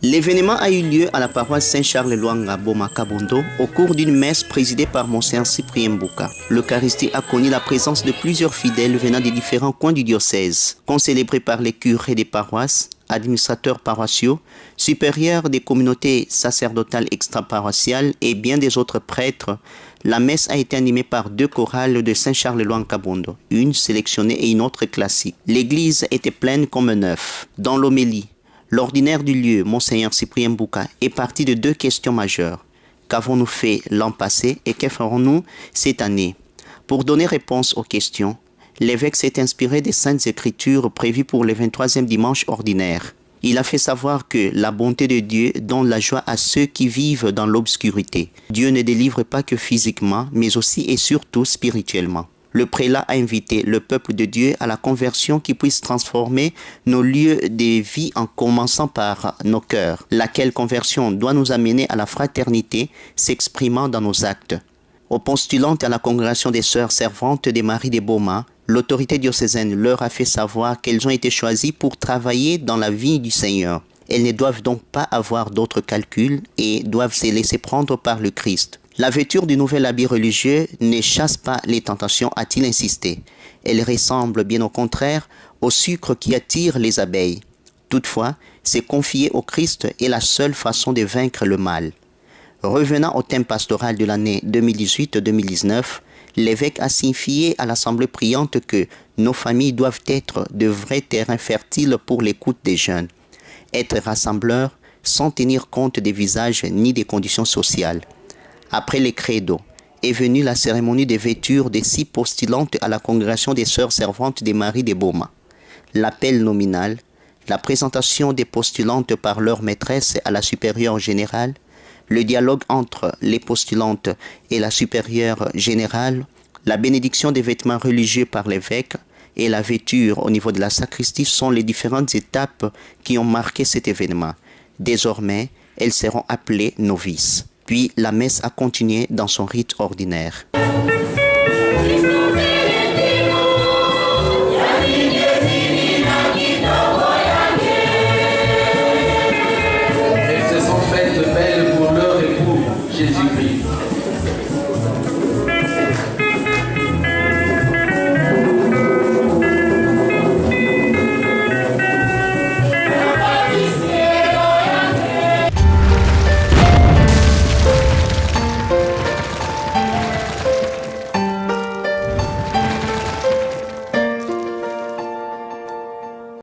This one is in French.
L'événement a eu lieu à la paroisse Saint-Charles-Luanga Boma Kabondo au cours d'une messe présidée par Monseigneur Cyprien Mbouka. L'Eucharistie a connu la présence de plusieurs fidèles venant des différents coins du diocèse, concélébrés par les curés des paroisses, administrateurs paroissiaux, supérieurs des communautés sacerdotales extra-paroissiales et bien des autres prêtres. La messe a été animée par deux chorales de Saint-Charles-Luanga Kabondo, une sélectionnée et une autre classique. L'église était pleine comme un œuf. Dans l'homélie, l'ordinaire du lieu, Monseigneur Cyprien Mbouka, est parti de deux questions majeures. Qu'avons-nous fait l'an passé et que ferons-nous cette année? Pour donner réponse aux questions, l'évêque s'est inspiré des Saintes Écritures prévues pour le 23e dimanche ordinaire. Il a fait savoir que la bonté de Dieu donne la joie à ceux qui vivent dans l'obscurité. Dieu ne délivre pas que physiquement, mais aussi et surtout spirituellement. Le prélat a invité le peuple de Dieu à la conversion qui puisse transformer nos lieux de vie en commençant par nos cœurs, laquelle conversion doit nous amener à la fraternité s'exprimant dans nos actes. Aux postulantes à la congrégation des sœurs servantes des Maries des Boma, l'autorité diocésaine leur a fait savoir qu'elles ont été choisies pour travailler dans la vie du Seigneur. Elles ne doivent donc pas avoir d'autres calculs et doivent se laisser prendre par le Christ. La vêture du nouvel habit religieux ne chasse pas les tentations, a-t-il insisté. Elle ressemble bien au contraire au sucre qui attire les abeilles. Toutefois, se confier au Christ est la seule façon de vaincre le mal. Revenant au thème pastoral de l'année 2018-2019, l'évêque a signifié à l'Assemblée priante que nos familles doivent être de vrais terrains fertiles pour l'écoute des jeunes. Être rassembleurs sans tenir compte des visages ni des conditions sociales. Après les credos, est venue la cérémonie de vêture des 6 postulantes à la congrégation des sœurs servantes des Maries des Boma. L'appel nominal, la présentation des postulantes par leur maîtresse à la supérieure générale, le dialogue entre les postulantes et la supérieure générale, la bénédiction des vêtements religieux par l'évêque et la vêture au niveau de la sacristie sont les différentes étapes qui ont marqué cet événement. Désormais, elles seront appelées novices. Puis la messe a continué dans son rite ordinaire. Elles se sont faites belles pour leur époux, Jésus-Christ.